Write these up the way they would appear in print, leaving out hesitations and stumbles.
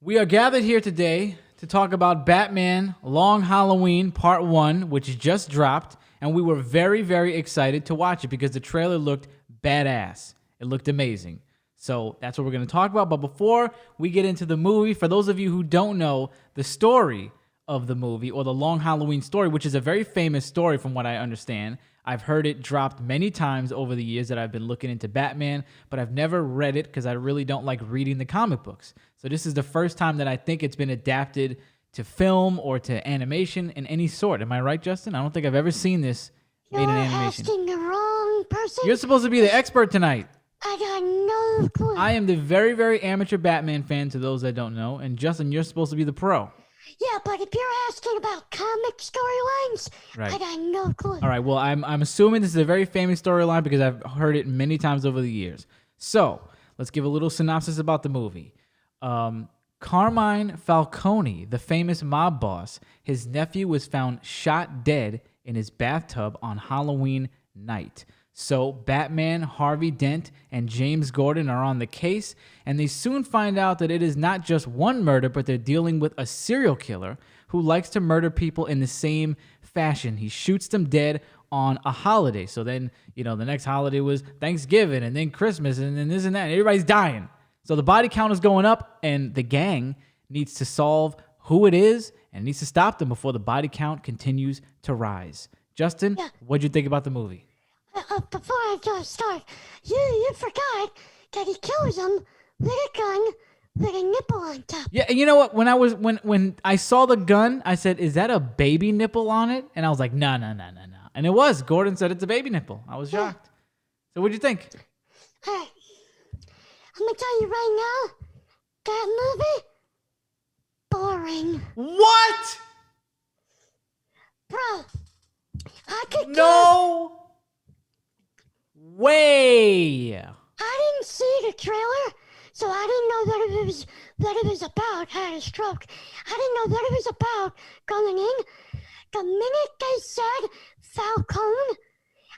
We are gathered here today to talk about Batman Long Halloween Part 1, which just dropped, and we were very, very excited to watch it because the trailer looked badass. It looked amazing. So that's what we're going to talk about. But before we get into the movie, for those of you who don't know the story of the movie or the Long Halloween story, which is a very famous story from what I understand, I've heard it dropped many times over the years that I've been looking into Batman, but I've never read it because I really don't like reading the comic books. So this is the first time that I think it's been adapted to film or to animation in any sort. Am I right, Justin? I don't think I've ever seen this made in animation. You're asking the wrong person. You're supposed to be the expert tonight. I got no clue. I am the very, very amateur Batman fan to those that don't know, and Justin, you're supposed to be the pro. Yeah, but if you're asking about comic storylines, Right. I got no clue. All right, well, I'm assuming this is a very famous storyline because I've heard it many times over the years. So, let's give a little synopsis about the movie. Carmine Falcone, the famous mob boss, his nephew was found shot dead in his bathtub on Halloween night. So Batman, Harvey Dent, and James Gordon are on the case, and they soon find out that it is not just one murder, but they're dealing with a serial killer who likes to murder people in the same fashion. He shoots them dead on a holiday. So then, the next holiday was Thanksgiving, and then Christmas, and then this and that, and everybody's dying. So the body count is going up, and the gang needs to solve who it is and needs to stop them before the body count continues to rise. Justin, what'd you think about the movie? Before I just start, you forgot that he kills him with a gun with a nipple on top. Yeah, and you know what? When I saw the gun, I said, "Is that a baby nipple on it?" And I was like, "No." And it was. Gordon said it's a baby nipple. I was shocked. So what'd you think? All right. I'm gonna tell you right now, that movie, boring. What? Bro, I could No way. I didn't see the trailer, so I didn't know that it was about had a stroke. I didn't know that it was about going in. The minute they said Falcone,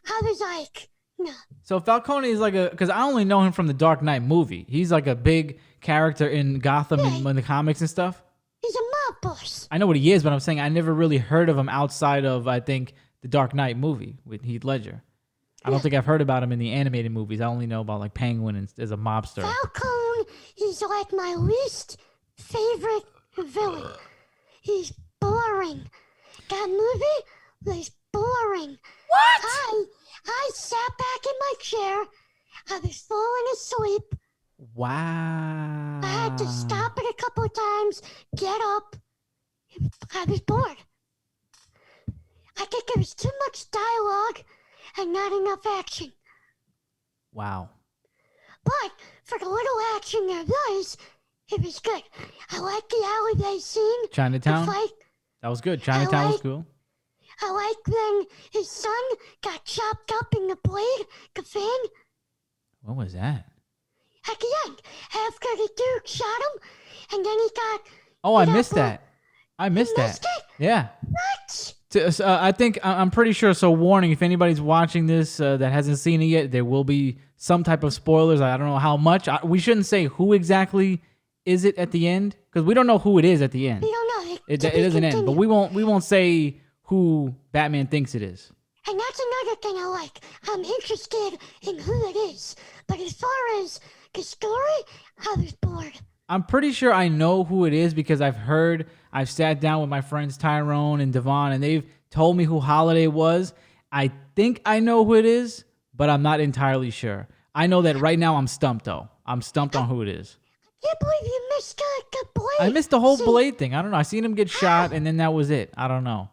I was like, no. So Falcone is because I only know him from the Dark Knight movie. He's like a big character in Gotham in the comics and stuff. He's a mob boss. I know what he is, but I'm saying I never really heard of him outside of, I think, the Dark Knight movie with Heath Ledger. I don't think I've heard about him in the animated movies. I only know about like Penguin as a mobster. Falcone is like my least favorite villain. He's boring. That movie was boring. What? I sat back in my chair. I was falling asleep. Wow. I had to stop it a couple of times, get up. I was bored. I think there was too much dialogue and not enough action. Wow. But for the little action there was, it was good. I like the alleyway scene. Chinatown? The fight. That was good. Chinatown was cool. I like when his son got chopped up in the blade, the fan. What was that? At the end, after the dude shot him, and then he got... Oh, I missed that. I missed that. Missed it? Yeah. What? I think, I'm pretty sure, so warning, if anybody's watching this that hasn't seen it yet, there will be some type of spoilers. I don't know how much. We shouldn't say who exactly is it at the end, because we don't know who it is at the end. We don't know. It doesn't end, but we won't say who Batman thinks it is. And that's another thing I like. I'm interested in who it is. But as far as the story, I was bored. I'm pretty sure I know who it is because I've sat down with my friends Tyrone and Devon, and they've told me who Holiday was. I think I know who it is, but I'm not entirely sure. I know that right now I'm stumped, though. I'm stumped on who it is. I can't believe you missed the blade. I missed the whole Blade thing. I don't know. I seen him get shot, and then that was it. I don't know.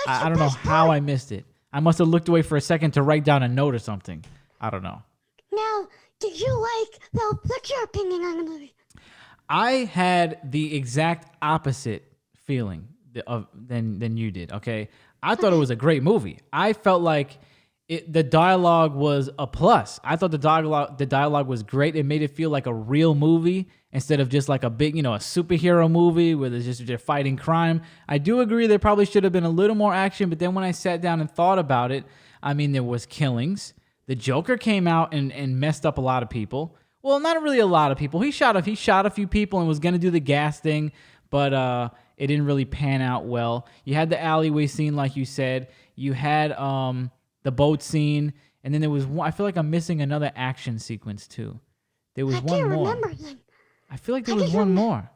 I don't know how I missed it. I must have looked away for a second to write down a note or something. I don't know. Now, did you what's your opinion on the movie? I had the exact opposite feeling than you did, okay? I thought it was a great movie. I felt like the dialogue was a plus. I thought the dialogue was great. It made it feel like a real movie instead of just like a big, a superhero movie where they're fighting crime. I do agree there probably should have been a little more action, but then when I sat down and thought about it, I mean, there was killings. The Joker came out and messed up a lot of people. Well, not really a lot of people. He shot a few people and was gonna do the gas thing, but it didn't really pan out well. You had the alleyway scene, like you said. You had the boat scene, and then there was one. I feel like I'm missing another action sequence too. There was I one can't more. remember them. I feel like there was one more.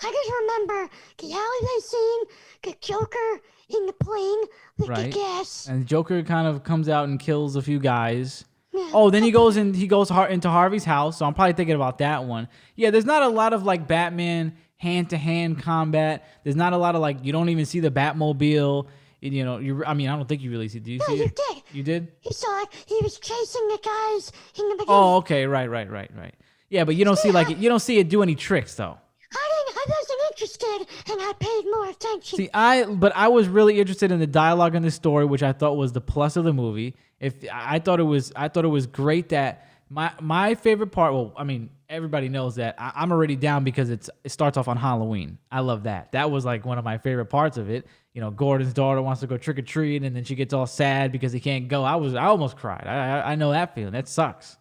I just remember the alleyway scene, the Joker in the plane with the Right. gas. And Joker kind of comes out and kills a few guys. Yeah. Oh, then he goes into Harvey's house. So I'm probably thinking about that one. Yeah, there's not a lot of like Batman hand-to-hand combat. There's not a lot of like, you don't even see the Batmobile. You know, I don't think you really see. Do you see you it? did. You did? You saw it. He was chasing the guys in the beginning. Oh, okay, right. Yeah, but you don't see it do any tricks though. I wasn't interested, and I paid more attention. See, I was really interested in the dialogue in this story, which I thought was the plus of the movie. I thought it was great that my favorite part. Well, I mean, everybody knows that I'm already down because it starts off on Halloween. I love that. That was like one of my favorite parts of it. You know, Gordon's daughter wants to go trick or treat, and then she gets all sad because he can't go. I almost cried. I know that feeling. That sucks.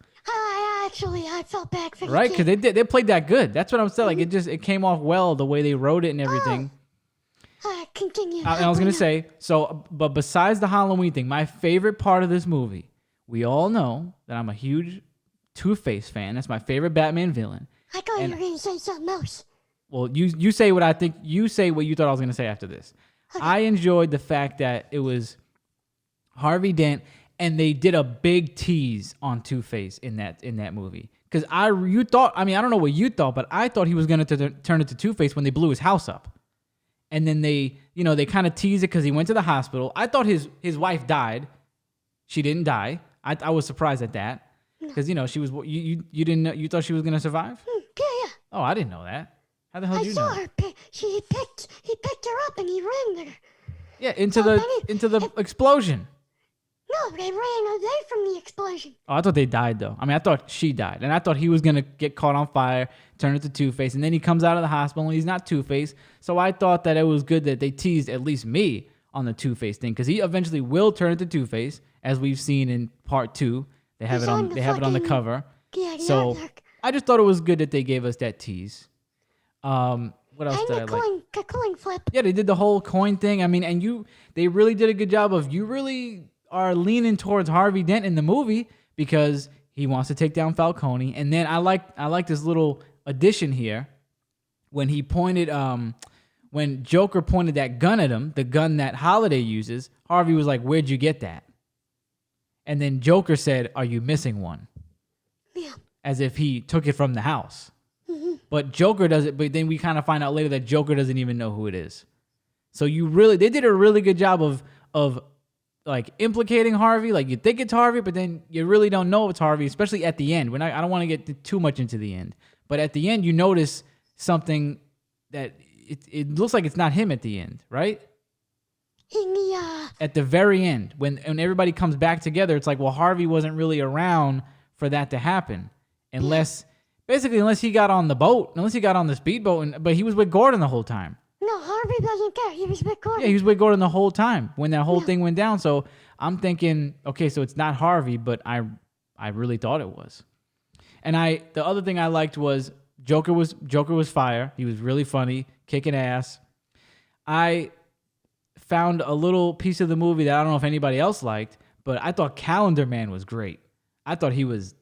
I felt bad for the Right, kid. because they played that good. That's what I'm saying. Like it came off well the way they wrote it and everything. Continue. And I was gonna say but besides the Halloween thing, my favorite part of this movie, we all know that I'm a huge Two-Face fan. That's my favorite Batman villain. I thought you were going to say something else. Well, you say what I think. You say what you thought I was gonna say after this. I enjoyed the fact that it was Harvey Dent. And they did a big tease on Two-Face in that movie. Because I don't know what you thought, but I thought he was going to turn into Two-Face when they blew his house up. And then they kind of teased it because he went to the hospital. I thought his wife died. She didn't die. I was surprised at that. Because, she was, you didn't know, you thought she was going to survive? Yeah. Oh, I didn't know that. How the hell did you know? I saw her. He picked her up and he ran with her. Yeah, into the explosion. No, they ran away from the explosion. Oh, I thought they died, though. I thought she died. And I thought he was going to get caught on fire, turn into Two-Face. And then he comes out of the hospital and he's not Two-Face. So I thought that it was good that they teased at least me on the Two-Face thing. Because he eventually will turn into Two-Face, as we've seen in part 2. They have it on the cover. Yeah, so I just thought it was good that they gave us that tease. What else and did I like? The coin flip. Yeah, they did the whole coin thing. They really did a good job of, you really are leaning towards Harvey Dent in the movie because he wants to take down Falcone. And then I like this little addition here when he pointed when Joker pointed that gun at him, the gun that Holiday uses. Harvey was like, "Where'd you get that?" And then Joker said, "Are you missing one?" Yeah. As if he took it from the house. Mm-hmm. But Joker does it. But then we kind of find out later that Joker doesn't even know who it is. So they did a really good job of like implicating Harvey. Like you think it's Harvey, but then you really don't know it's Harvey, especially at the end. I don't want to get too much into the end, but at the end you notice something that it looks like it's not him at the end, right? At the very end, when everybody comes back together, it's like, well, Harvey wasn't really around for that to happen, unless he got on the boat, unless he got on the speedboat, but he was with Gordon the whole time. No, Harvey wasn't there. He was with Gordon. Yeah, he was with Gordon the whole time when that whole thing went down. So I'm thinking, okay, so it's not Harvey, but I really thought it was. And the other thing I liked was Joker was fire. He was really funny, kicking ass. I found a little piece of the movie that I don't know if anybody else liked, but I thought Calendar Man was great. I thought he was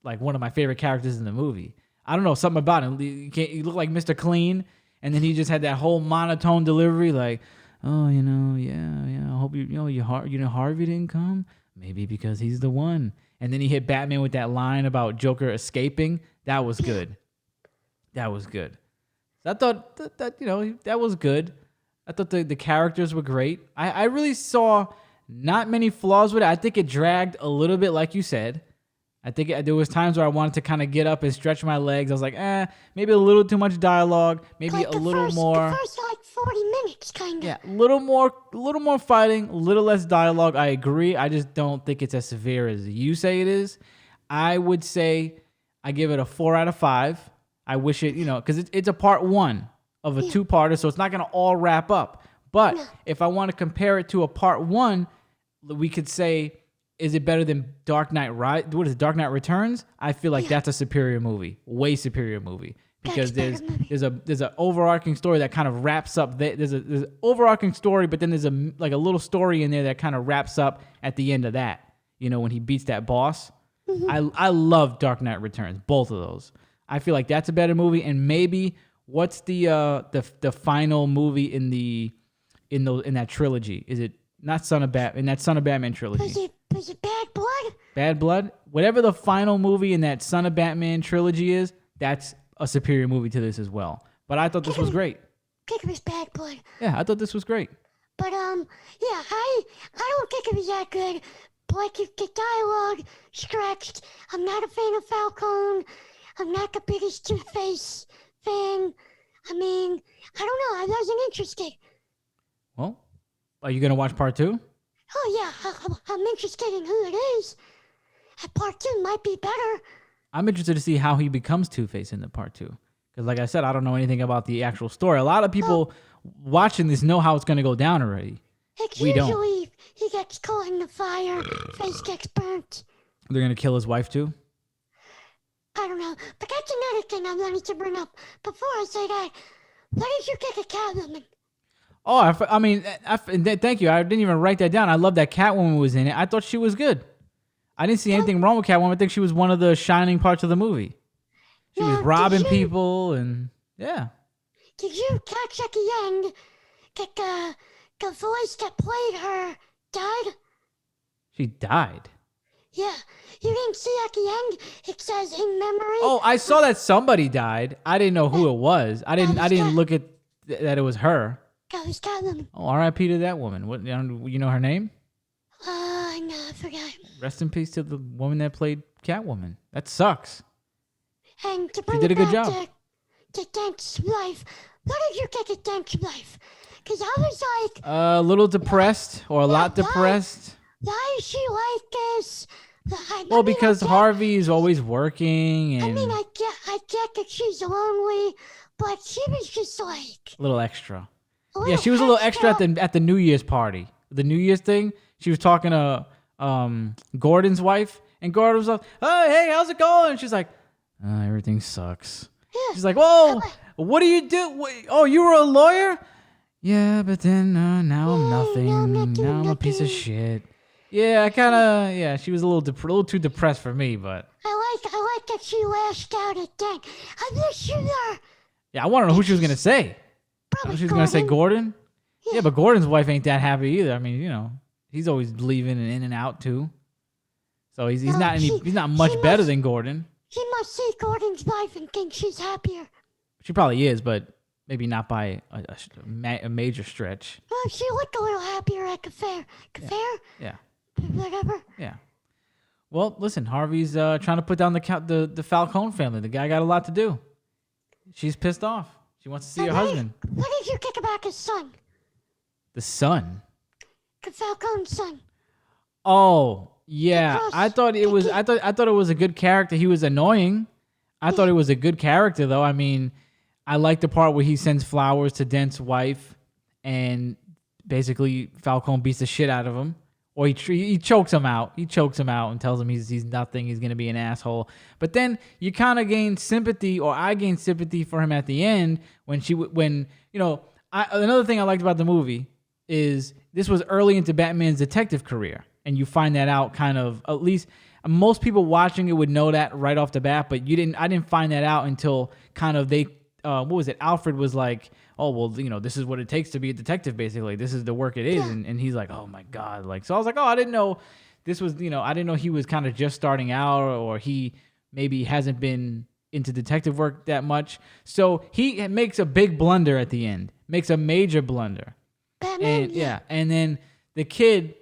like one of my favorite characters in the movie. I don't know, something about him. He looked like Mr. Clean. And then he just had that whole monotone delivery, like, oh, yeah. I hope Harvey didn't come. Maybe because he's the one. And then he hit Batman with that line about Joker escaping. That was good. So I thought that was good. I thought the characters were great. I really saw not many flaws with it. I think it dragged a little bit, like you said. I think there was times where I wanted to kind of get up and stretch my legs. I was like, maybe a little too much dialogue, maybe like a little more. The first 40 minutes, kind of. Yeah, a little more fighting, a little less dialogue. I agree. I just don't think it's as severe as you say it is. I would say I give it a 4 out of 5. I wish it, because it's a part 1 of a 2-parter, so it's not going to all wrap up. But if I want to compare it to a part 1, we could say is it better than Dark Knight What is it, Dark Knight Returns? I feel like that's a superior movie, way superior movie, because there's an overarching story that kind of wraps up. There's an overarching story, but then there's a little story in there that kind of wraps up at the end of that. You know, when he beats that boss. I love Dark Knight Returns, both of those. I feel like that's a better movie. And maybe what's the final movie in that trilogy? Is it not Son of Batman? In that Son of Batman trilogy? Was it Bad Blood? Bad Blood? Whatever the final movie in that Son of Batman trilogy is, that's a superior movie to this as well. But I thought this was great. I think it was Bad Blood. Yeah, I thought this was great. But yeah, I don't think it was that good. Like the dialogue stretched. I'm not a fan of Falcone. I'm not the biggest Two-Face fan. I mean, I don't know. I wasn't interested. Well, are you gonna watch part 2? Oh yeah, I'm interested in who it is. Part 2 might be better. I'm interested to see how he becomes Two-Face in the part 2. Because like I said, I don't know anything about the actual story. A lot of people watching this know how it's gonna go down already. We usually he gets caught in the fire, face gets burnt. They're gonna kill his wife too? I don't know, but that's another thing I wanted to bring up. Before I say that, what did you think of Catwoman? Oh, thank you. I didn't even write that down. I love that Catwoman was in it. I thought she was good. I didn't see anything wrong with Catwoman. I think she was one of the shining parts of the movie. She was robbing people and yeah. Did you catch at the end that the voice that played her died? She died? Yeah. You didn't see at the end? It says in memory. Oh, I saw that somebody died. I didn't know who it was. I didn't look at that it was her. That was Catwoman. Oh, R.I.P. to that woman. What, you know her name? No, I forgot. Rest in peace to the woman that played Catwoman. That sucks. And to bring she did a good back job. To Dent's life. What did you get at Dent's life? Because I was like... A little depressed or a lot depressed. Why is she like this? Well, because Harvey is always working and... I mean, I get that she's lonely, but she was just like... A little extra. Yeah, she was a little extra at the New Year's party. The New Year's thing. She was talking to Gordon's wife, and Gordon was like, "Oh, hey, how's it going?" And she's like, "Everything sucks." Yeah. She's like, "Whoa, what do you do? Oh, you were a lawyer?" "Yeah, but then now I'm nothing. Now I'm a piece of shit." Yeah, she was a little too depressed for me, but I like that she lashed out at Dent. I wish you were. Yeah, I want to know who she was gonna say. She was gonna say Gordon. Yeah, but Gordon's wife ain't that happy either. I mean, you know, he's always leaving and in and out too. So he's not much better than Gordon. She must see Gordon's wife and think she's happier. She probably is, but maybe not by a major stretch. Well, she looked a little happier at the fair. Yeah. Whatever. Yeah. Well, listen, Harvey's trying to put down the Falcone family. The guy got a lot to do. She's pissed off. She wants to see her husband. What did you think about his son? The son? The Falcone's son. Oh, yeah. I thought it was a good character. He was annoying. I thought it was a good character though. I mean, I like the part where he sends flowers to Dent's wife and basically Falcone beats the shit out of him. Or he chokes him out. He chokes him out and tells him he's nothing. He's going to be an asshole. But then you kind of gain sympathy, or I gained sympathy for him at the end another thing I liked about the movie is this was early into Batman's detective career. And you find that out kind of, at least most people watching it would know that right off the bat, but I didn't find that out until kind of Alfred was like, "Oh, well, this is what it takes to be a detective, basically. This is the work it is." Yeah. And he's like, "Oh my God." So I was like, "Oh, I didn't know this was, I didn't know he was kind of just starting out or he maybe hasn't been into detective work that much." So he makes a big blunder at the end, makes a major blunder. Batman, and then the kid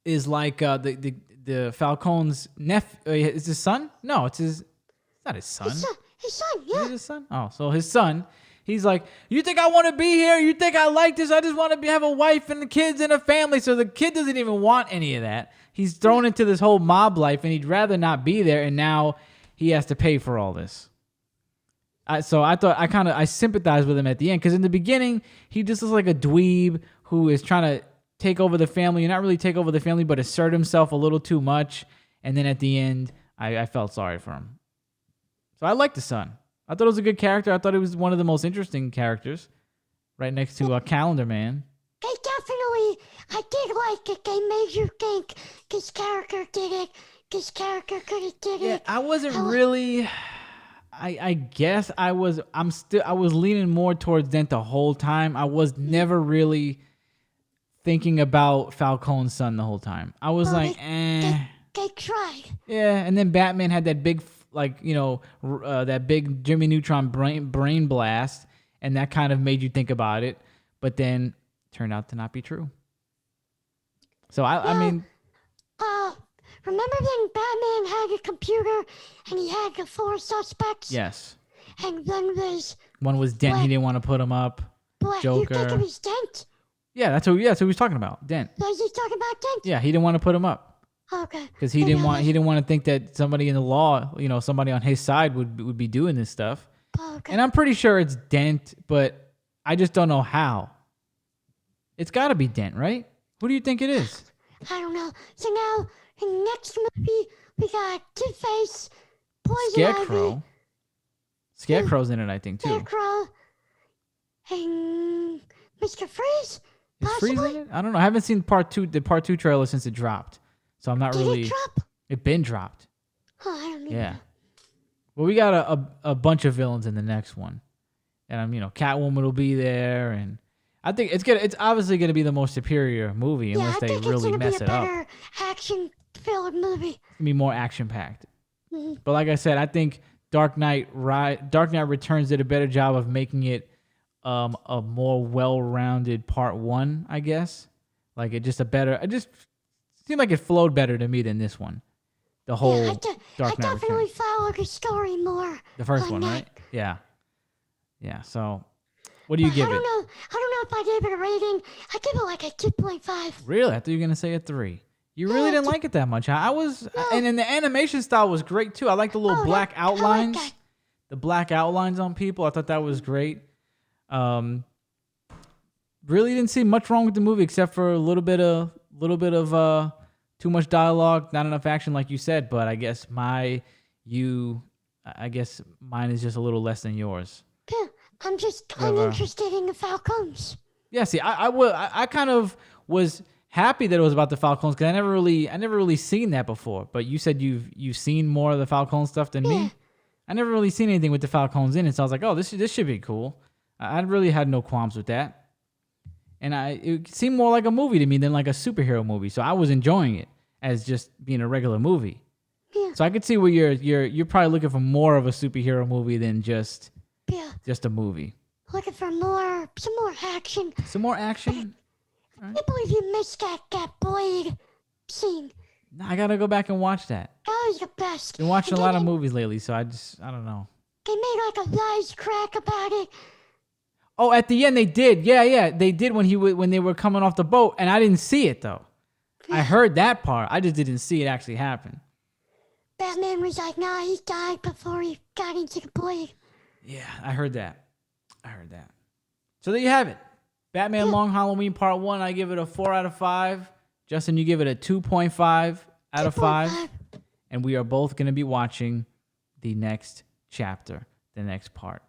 is like the Falcone's nephew. Is his son? No, it's not his son. His son, yeah. Is it his son? Oh, so his son. He's like, "You think I want to be here? You think I like this? I just want to have a wife and the kids and a family." So the kid doesn't even want any of that. He's thrown into this whole mob life, and he'd rather not be there. And now he has to pay for all this. So I thought I sympathized with him at the end, because in the beginning he just looks like a dweeb who is trying to take over the family, not really take over the family, but assert himself a little too much. And then at the end, I felt sorry for him. So I liked the son. I thought it was a good character. I thought it was one of the most interesting characters, right next to Calendar Man. I did like it. They made you think this character did it. This character could have did it. Yeah, I wasn't really. I guess I was. I was leaning more towards Dent the whole time. I was never really thinking about Falcone's son the whole time. I was They tried. Yeah, and then Batman had that big, that big Jimmy Neutron brain blast, and that kind of made you think about it. But then turned out to not be true. So I mean, remember when Batman had a computer and he had the 4 suspects? Yes. And one was Dent. He didn't want to put him up. Joker. You think it was Dent? Yeah, that's who he was talking about. Dent. Was he talking about Dent? Yeah, he didn't want to put him up. Okay. Because he didn't want to think that somebody in the law, somebody on his side would be doing this stuff. Okay. And I'm pretty sure it's Dent, but I just don't know how. It's got to be Dent, right? Who do you think it is? I don't know. So now, in the next movie, we got Two-Face, Poison Scarecrow. Ivy. Scarecrow's in it, I think, too. Scarecrow. And Mr. Freeze? Is Freeze in it? I don't know. I haven't seen the part 2 trailer since it dropped. So I'm not really... Did it drop? It been dropped. Oh, I don't know. Yeah. Well, we got a bunch of villains in the next one. And, Catwoman will be there, and... I think it's obviously gonna be the most superior movie unless they really mess it up. Yeah, I think it's gonna be a better action-filled movie. It's gonna be more action-packed. Mm-hmm. But like I said, I think Dark Knight Returns did a better job of making it a more well-rounded part 1, I guess. Like it just seemed like it flowed better to me than this one. The whole Dark Knight I definitely Returns. followed the story more. The first one, right? Yeah. Yeah. So. What do you give it? I don't know if I gave it a rating. I give it like a 2.5. Really? I thought you were gonna say a 3. You really didn't like it that much. I was, and then the animation style was great too. I like the little black outlines, the black outlines on people. I thought that was great. Really didn't see much wrong with the movie except for a little bit of too much dialogue, not enough action, like you said. But I guess mine is just a little less than yours. Yeah. I'm just uninterested in the Falcons. Yeah, see, I kind of was happy that it was about the Falcons because I never really seen that before. But you said you've seen more of the Falcon stuff than me. I never really seen anything with the Falcons in it, so I was like, oh, this should be cool. I really had no qualms with that, and it seemed more like a movie to me than like a superhero movie. So I was enjoying it as just being a regular movie. Yeah. So I could see where you're probably looking for more of a superhero movie than just. Yeah. Just a movie. Looking for some more action. Some more action? I can't believe you missed that Blade scene. No, I gotta go back and watch that. That was the best. Been watching a lot of movies lately, so I don't know. They made like a wisecrack about it. Oh, at the end they did. Yeah, they did when they were coming off the boat, and I didn't see it though. I heard that part. I just didn't see it actually happen. Batman was like, nah, he died before he got into the Blade. Yeah, I heard that. So there you have it. Batman Long Halloween Part 1, I give it a 4 out of 5. Justin, you give it a 2.5 out of 5. And we are both going to be watching the next chapter, the next part.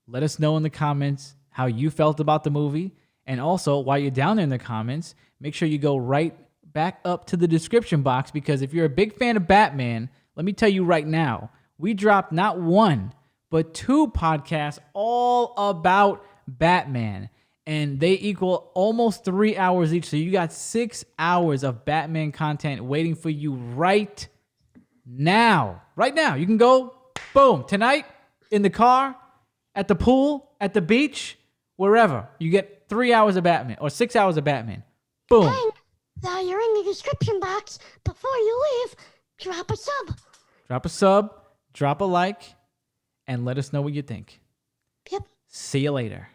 Let us know in the comments how you felt about the movie. And also, while you're down there in the comments, make sure you go right back up to the description box because if you're a big fan of Batman, let me tell you right now, we dropped not one, but 2 podcasts all about Batman. And they equal almost 3 hours each. So you got 6 hours of Batman content waiting for you right now. Right now. You can go, boom, tonight, in the car, at the pool, at the beach, wherever. You get 3 hours of Batman or 6 hours of Batman. Boom. And while you're in the description box, before you leave, drop a sub. Drop a sub, drop a like, and let us know what you think. Yep. See you later.